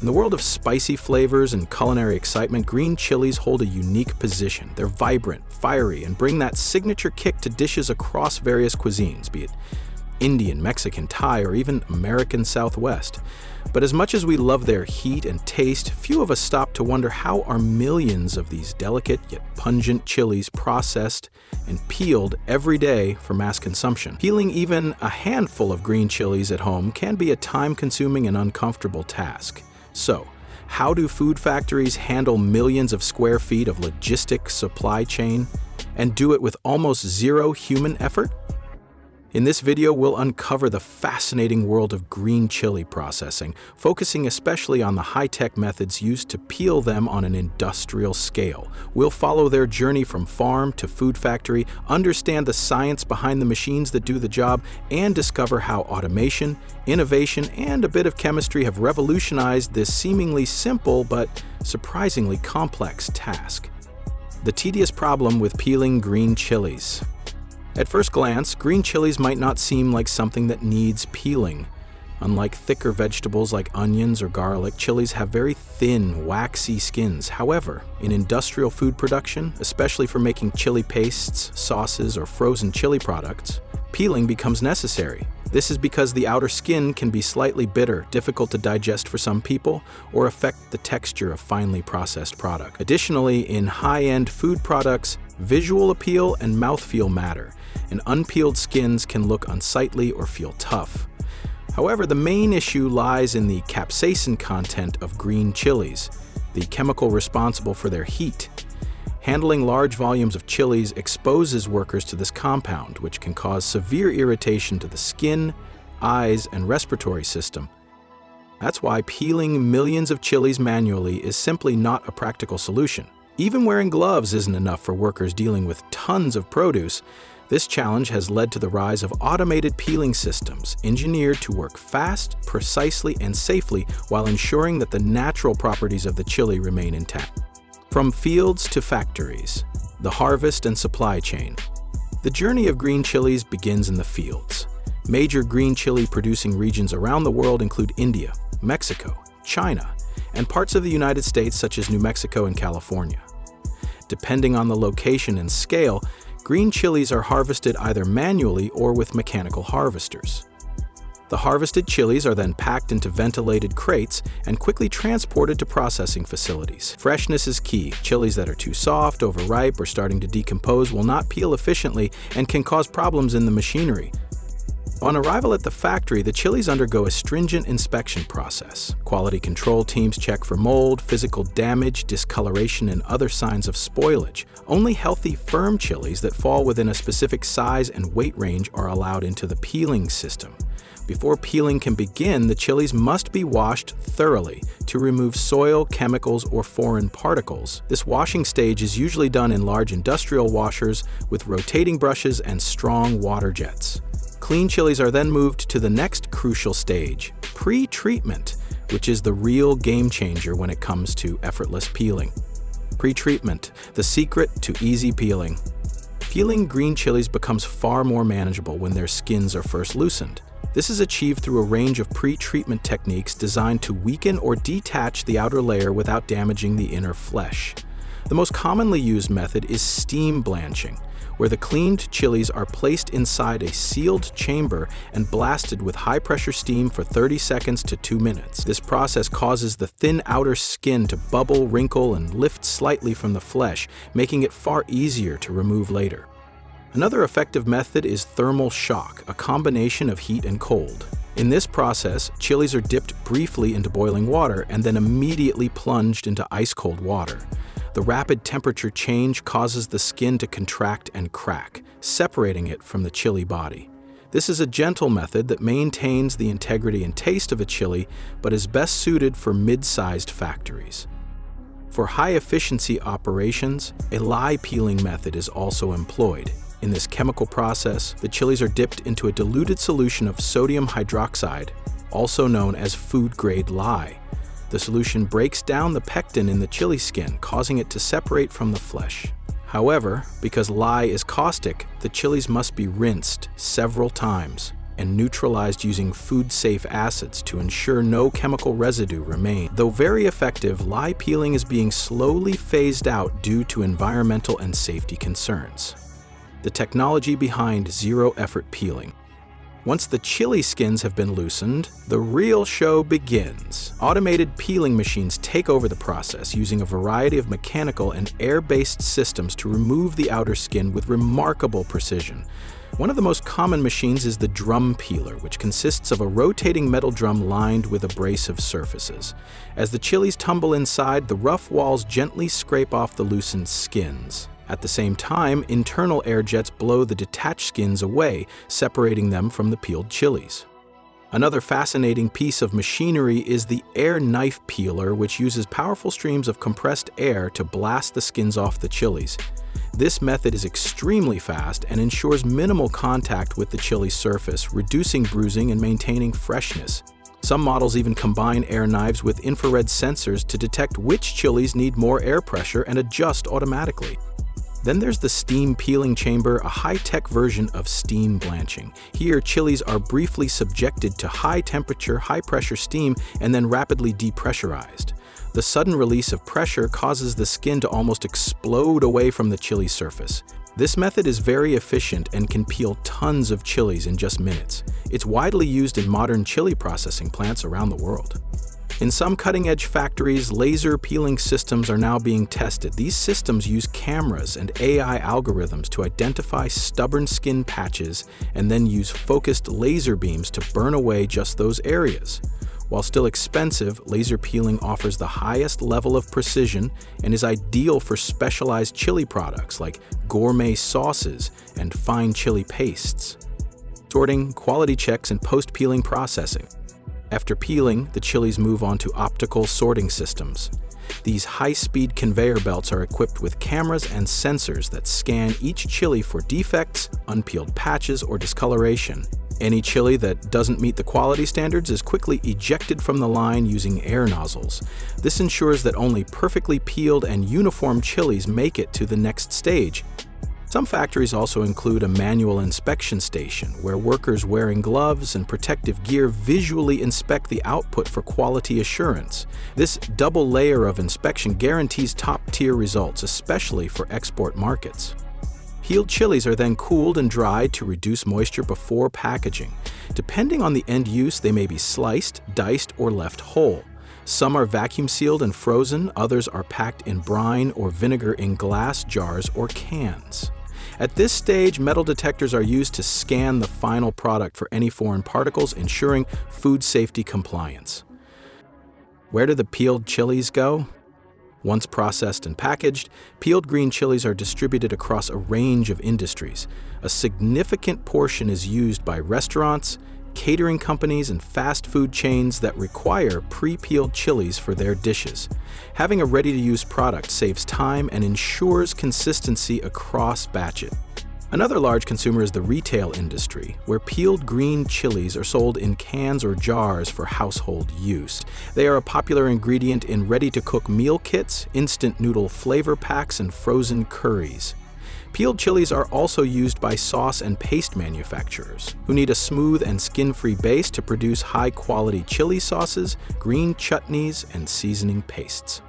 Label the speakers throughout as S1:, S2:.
S1: In the world of spicy flavors and culinary excitement, green chilies hold a unique position. They're vibrant, fiery, and bring that signature kick to dishes across various cuisines, be it Indian, Mexican, Thai, or even American Southwest. But as much as we love their heat and taste, few of us stop to wonder how are millions of these delicate yet pungent chilies processed and peeled every day for mass consumption. Peeling even a handful of green chilies at home can be a time-consuming and uncomfortable task. So, how do food factories handle millions of square feet of logistic supply chain and do it with almost zero human effort? In this video, we'll uncover the fascinating world of green chili processing, focusing especially on the high-tech methods used to peel them on an industrial scale. We'll follow their journey from farm to food factory, understand the science behind the machines that do the job, and discover how automation, innovation, and a bit of chemistry have revolutionized this seemingly simple but surprisingly complex task. The tedious problem with peeling green chilies. At first glance, green chilies might not seem like something that needs peeling. Unlike thicker vegetables like onions or garlic, chilies have very thin, waxy skins. However, in industrial food production, especially for making chili pastes, sauces, or frozen chili products, peeling becomes necessary. This is because the outer skin can be slightly bitter, difficult to digest for some people, or affect the texture of finely processed product. Additionally, in high-end food products, visual appeal and mouthfeel matter, and unpeeled skins can look unsightly or feel tough. However, the main issue lies in the capsaicin content of green chilies, the chemical responsible for their heat. Handling large volumes of chilies exposes workers to this compound, which can cause severe irritation to the skin, eyes, and respiratory system. That's why peeling millions of chilies manually is simply not a practical solution. Even wearing gloves isn't enough for workers dealing with tons of produce. This challenge has led to the rise of automated peeling systems, engineered to work fast, precisely, and safely while ensuring that the natural properties of the chili remain intact. From fields to factories, the harvest and supply chain. The journey of green chilies begins in the fields. Major green chili producing regions around the world include India, Mexico, China, and parts of the United States such as New Mexico and California. Depending on the location and scale, green chilies are harvested either manually or with mechanical harvesters. The harvested chilies are then packed into ventilated crates and quickly transported to processing facilities. Freshness is key. Chilies that are too soft, overripe, or starting to decompose will not peel efficiently and can cause problems in the machinery. On arrival at the factory, the chilies undergo a stringent inspection process. Quality control teams check for mold, physical damage, discoloration, and other signs of spoilage. Only healthy, firm chilies that fall within a specific size and weight range are allowed into the peeling system. Before peeling can begin, the chilies must be washed thoroughly to remove soil, chemicals, or foreign particles. This washing stage is usually done in large industrial washers with rotating brushes and strong water jets. Clean chilies are then moved to the next crucial stage, pre-treatment, which is the real game changer when it comes to effortless peeling. Pre-treatment, the secret to easy peeling. Peeling green chilies becomes far more manageable when their skins are first loosened. This is achieved through a range of pre-treatment techniques designed to weaken or detach the outer layer without damaging the inner flesh. The most commonly used method is steam blanching, where the cleaned chilies are placed inside a sealed chamber and blasted with high-pressure steam for 30 seconds to 2 minutes. This process causes the thin outer skin to bubble, wrinkle, and lift slightly from the flesh, making it far easier to remove later. Another effective method is thermal shock, a combination of heat and cold. In this process, chilies are dipped briefly into boiling water and then immediately plunged into ice-cold water. The rapid temperature change causes the skin to contract and crack, separating it from the chili body. This is a gentle method that maintains the integrity and taste of a chili, but is best suited for mid-sized factories. For high-efficiency operations, a lye peeling method is also employed. In this chemical process, the chilies are dipped into a diluted solution of sodium hydroxide, also known as food-grade lye. The solution breaks down the pectin in the chili skin, causing it to separate from the flesh. However, because lye is caustic, the chilies must be rinsed several times. and neutralized using food-safe acids to ensure no chemical residue remains. Though very effective, lye peeling is being slowly phased out due to environmental and safety concerns. The technology behind zero-effort peeling. Once the chili skins have been loosened, the real show begins. Automated peeling machines take over the process using a variety of mechanical and air-based systems to remove the outer skin with remarkable precision. One of the most common machines is the drum peeler, which consists of a rotating metal drum lined with abrasive surfaces. As the chilies tumble inside, the rough walls gently scrape off the loosened skins. At the same time, internal air jets blow the detached skins away, separating them from the peeled chilies. Another fascinating piece of machinery is the air knife peeler, which uses powerful streams of compressed air to blast the skins off the chilies. This method is extremely fast and ensures minimal contact with the chili surface, reducing bruising and maintaining freshness. Some models even combine air knives with infrared sensors to detect which chilies need more air pressure and adjust automatically. Then there's the steam peeling chamber, a high-tech version of steam blanching. Here, chilies are briefly subjected to high-temperature, high-pressure steam and then rapidly depressurized. The sudden release of pressure causes the skin to almost explode away from the chili surface. This method is very efficient and can peel tons of chilies in just minutes. It's widely used in modern chili processing plants around the world. In some cutting-edge factories, laser peeling systems are now being tested. These systems use cameras and AI algorithms to identify stubborn skin patches and then use focused laser beams to burn away just those areas. While still expensive, laser peeling offers the highest level of precision and is ideal for specialized chili products like gourmet sauces and fine chili pastes. Sorting, quality checks, and post-peeling processing. After peeling, the chilies move on to optical sorting systems. These high-speed conveyor belts are equipped with cameras and sensors that scan each chili for defects, unpeeled patches, or discoloration. Any chili that doesn't meet the quality standards is quickly ejected from the line using air nozzles. This ensures that only perfectly peeled and uniform chilies make it to the next stage. Some factories also include a manual inspection station where workers wearing gloves and protective gear visually inspect the output for quality assurance. This double layer of inspection guarantees top-tier results, especially for export markets. Peeled chilies are then cooled and dried to reduce moisture before packaging. Depending on the end use, they may be sliced, diced, or left whole. Some are vacuum sealed and frozen, others are packed in brine or vinegar in glass jars or cans. At this stage, metal detectors are used to scan the final product for any foreign particles, ensuring food safety compliance. Where do the peeled chilies go? Once processed and packaged, peeled green chilies are distributed across a range of industries. A significant portion is used by restaurants, catering companies, and fast food chains that require pre-peeled chilies for their dishes. Having a ready-to-use product saves time and ensures consistency across batches. Another large consumer is the retail industry, where peeled green chilies are sold in cans or jars for household use. They are a popular ingredient in ready-to-cook meal kits, instant noodle flavor packs, and frozen curries. Peeled chilies are also used by sauce and paste manufacturers, who need a smooth and skin-free base to produce high-quality chili sauces, green chutneys, and seasoning pastes.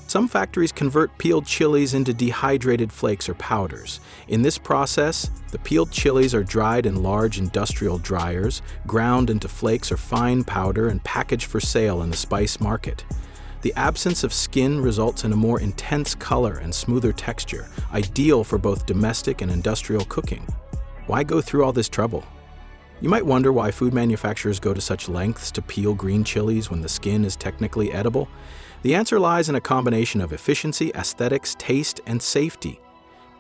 S1: Some factories convert peeled chilies into dehydrated flakes or powders. In this process, the peeled chilies are dried in large industrial dryers, ground into flakes or fine powder, and packaged for sale in the spice market. The absence of skin results in a more intense color and smoother texture, ideal for both domestic and industrial cooking. Why go through all this trouble? You might wonder why food manufacturers go to such lengths to peel green chilies when the skin is technically edible. The answer lies in a combination of efficiency, aesthetics, taste, and safety.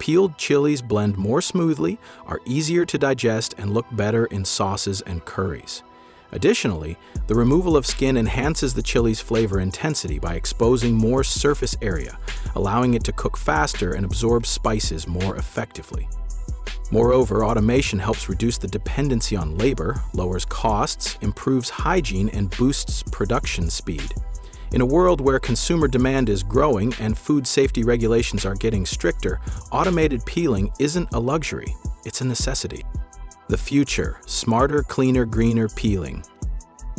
S1: Peeled chilies blend more smoothly, are easier to digest, and look better in sauces and curries. Additionally, the removal of skin enhances the chili's flavor intensity by exposing more surface area, allowing it to cook faster and absorb spices more effectively. Moreover, automation helps reduce the dependency on labor, lowers costs, improves hygiene, and boosts production speed. In a world where consumer demand is growing and food safety regulations are getting stricter, automated peeling isn't a luxury, it's a necessity. The future: smarter, cleaner, greener peeling.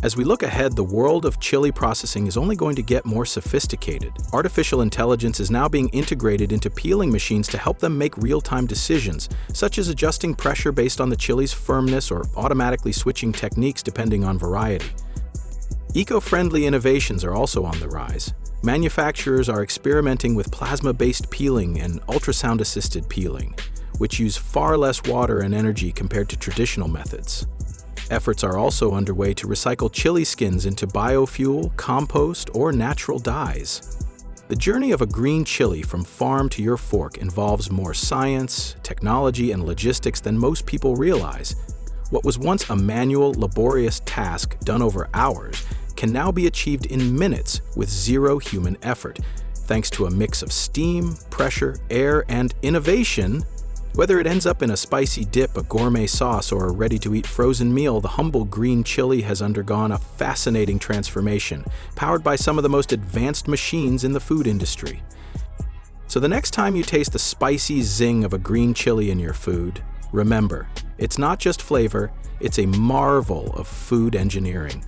S1: As we look ahead, the world of chili processing is only going to get more sophisticated. Artificial intelligence is now being integrated into peeling machines to help them make real-time decisions, such as adjusting pressure based on the chili's firmness or automatically switching techniques depending on variety. Eco-friendly innovations are also on the rise. Manufacturers are experimenting with plasma-based peeling and ultrasound-assisted peeling, which use far less water and energy compared to traditional methods. Efforts are also underway to recycle chili skins into biofuel, compost, or natural dyes. The journey of a green chili from farm to your fork involves more science, technology, and logistics than most people realize. What was once a manual, laborious task done over hours can now be achieved in minutes with zero human effort, thanks to a mix of steam, pressure, air, and innovation. Whether it ends up in a spicy dip, a gourmet sauce, or a ready-to-eat frozen meal, the humble green chili has undergone a fascinating transformation, powered by some of the most advanced machines in the food industry. So the next time you taste the spicy zing of a green chili in your food, remember, it's not just flavor, it's a marvel of food engineering.